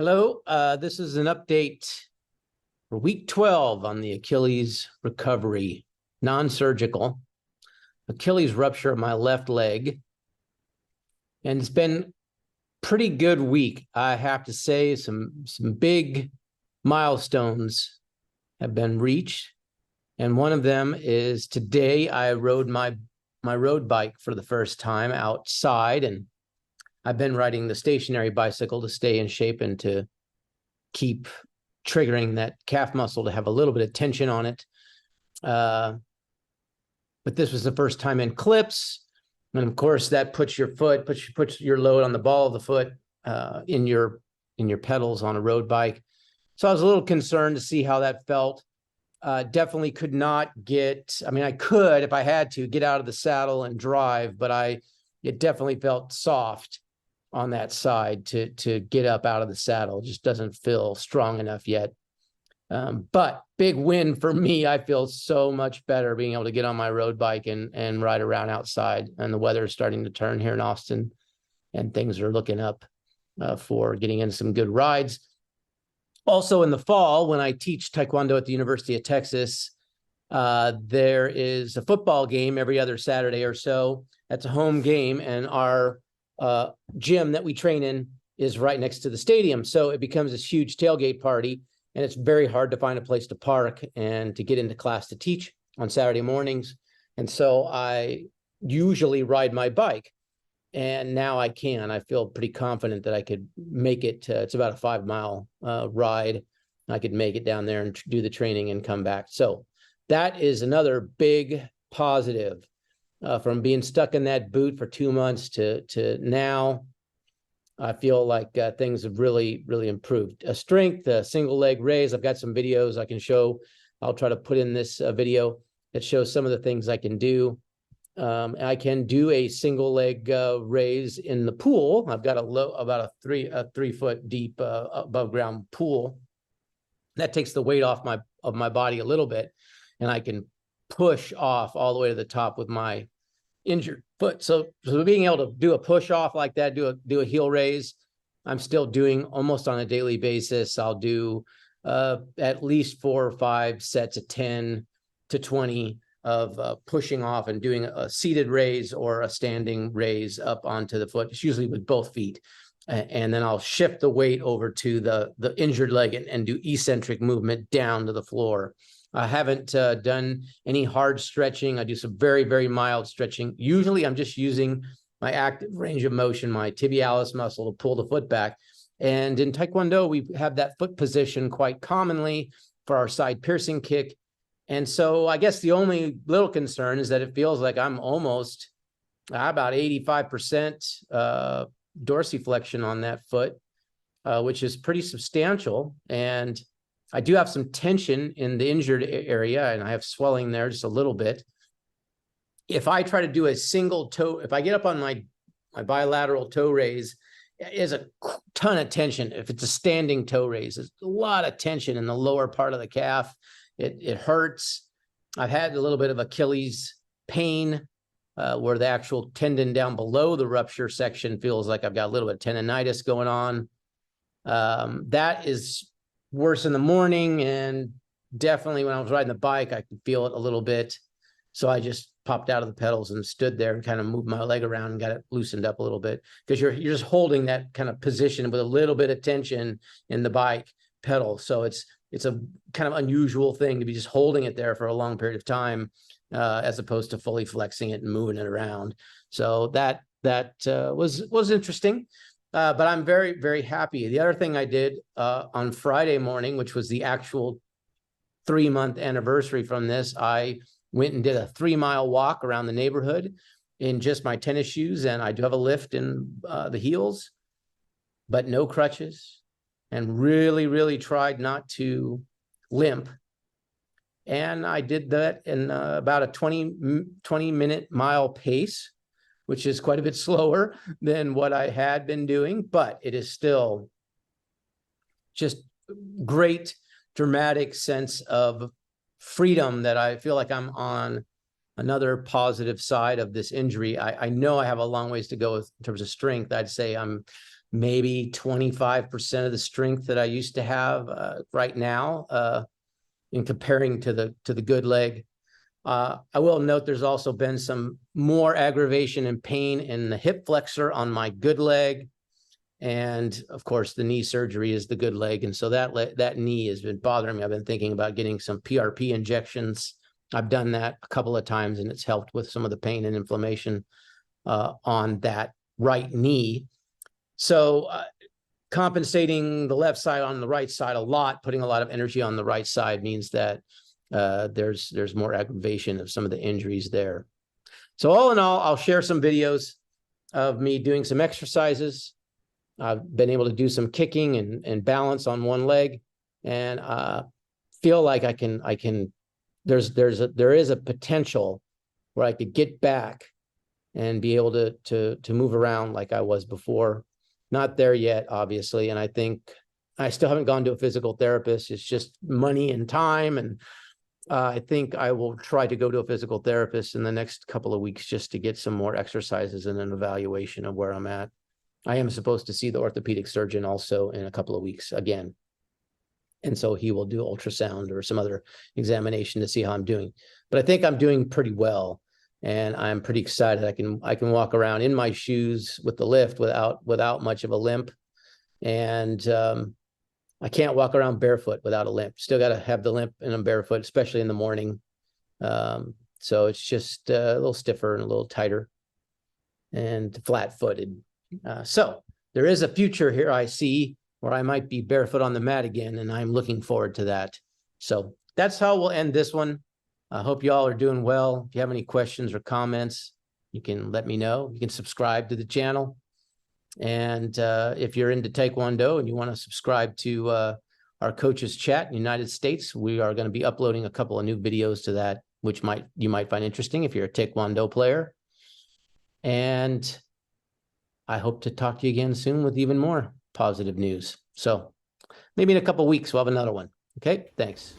Hello, this is an update for week 12 on the Achilles recovery, non-surgical. Achilles rupture of my left leg. And it's been pretty good week. I have to say some big milestones have been reached. And one of them is today I rode my road bike for the first time outside, and I've been riding the stationary bicycle to stay in shape and to keep triggering that calf muscle to have a little bit of tension on it. But this was the first time in clips. And of course that puts your foot, puts your load on the ball of the foot in your pedals on a road bike. So I was a little concerned to see how that felt. Definitely could not get, I could, if I had to, get out of the saddle and drive, but it definitely felt soft on that side to get up out of the saddle. It just doesn't feel strong enough yet. But big win for me. I feel so much better being able to get on my road bike and ride around outside. And the weather is starting to turn here in Austin, and things are looking up for getting in some good rides. Also in the fall, when I teach Taekwondo at the University of Texas, there is a football game every other Saturday or so. That's a home game, and our gym that we train in is right next to the stadium. So it becomes this huge tailgate party, and it's very hard to find a place to park and to get into class to teach on Saturday mornings. And so I usually ride my bike, and now I can. I feel pretty confident that I could make it. It's about a 5-mile ride. I could make it down there and do the training and come back. So that is another big positive. From being stuck in that boot for 2 months to now, I feel like things have really improved. Strength, single leg raise. I've got some videos I can show. I'll try to put in this video that shows some of the things I can do. I can do a single leg raise in the pool. I've got about a 3 foot deep above ground pool. That takes the weight off my body a little bit, and I can push off all the way to the top with my injured foot. So being able to do a push off like that, do a heel raise, I'm still doing almost on a daily basis. I'll do at least 4 or 5 sets of 10 to 20 of pushing off and doing a seated raise or a standing raise up onto the foot. It's usually with both feet. And then I'll shift the weight over to the injured leg and do eccentric movement down to the floor. I haven't done any hard stretching. I do some very mild stretching. Usually I'm just using my active range of motion, my tibialis muscle, to pull the foot back. And in Taekwondo, we have that foot position quite commonly for our side piercing kick. And so I guess the only little concern is that it feels like I'm almost about 85% dorsiflexion on that foot, which is pretty substantial. And I do have some tension in the injured area, and I have swelling there just a little bit. If I try to do a single toe, if I get up on my bilateral toe raise, there's a ton of tension. If it's a standing toe raise, there's a lot of tension in the lower part of the calf. It hurts. I've had a little bit of Achilles pain where the actual tendon down below the rupture section feels like I've got a little bit of tendonitis going on. That is worse in the morning, and definitely when I was riding the bike, I could feel it a little bit. So I just popped out of the pedals and stood there and kind of moved my leg around and got it loosened up a little bit, because you're just holding that kind of position with a little bit of tension in the bike pedal. So it's a kind of unusual thing to be just holding it there for a long period of time, as opposed to fully flexing it and moving it around. So that was interesting. But I'm very happy. The other thing I did on Friday morning, which was the actual 3-month anniversary from this, I went and did a 3-mile walk around the neighborhood in just my tennis shoes. And I do have a lift in the heels, but no crutches, and really tried not to limp. And I did that in about a 20-minute mile pace, which is quite a bit slower than what I had been doing, but it is still just great, dramatic sense of freedom that I feel like I'm on another positive side of this injury. I know I have a long ways to go in terms of strength. I'd say I'm maybe 25% of the strength that I used to have right now in comparing to the good leg. I will note there's also been some more aggravation and pain in the hip flexor on my good leg. And of course, the knee surgery is the good leg. And so that knee has been bothering me. I've been thinking about getting some PRP injections. I've done that a couple of times, and it's helped with some of the pain and inflammation on that right knee. So compensating the left side on the right side a lot, putting a lot of energy on the right side means that there's more aggravation of some of the injuries there. So all in all, I'll share some videos of me doing some exercises. I've been able to do some kicking and balance on one leg, and feel like there is a potential where I could get back and be able to move around like I was before. Not there yet, obviously, and I think I still haven't gone to a physical therapist. It's just money and time, and I think I will try to go to a physical therapist in the next couple of weeks just to get some more exercises and an evaluation of where I'm at. I am supposed to see the orthopedic surgeon also in a couple of weeks again. And so he will do ultrasound or some other examination to see how I'm doing. But I think I'm doing pretty well. And I'm pretty excited. I can walk around in my shoes with the lift without much of a limp. And I can't walk around barefoot without a limp. Still got to have the limp and I'm barefoot, especially in the morning. So it's just a little stiffer and a little tighter and flat-footed. So there is a future here I see where I might be barefoot on the mat again, and I'm looking forward to that. So that's how we'll end this one. I hope you all are doing well. If you have any questions or comments, you can let me know. You can subscribe to the channel. And if you're into Taekwondo and you want to subscribe to our coaches chat in the United States, we are going to be uploading a couple of new videos to that, which you might find interesting if you're a Taekwondo player. And I hope to talk to you again soon with even more positive news. So maybe in a couple of weeks, we'll have another one. Okay, thanks.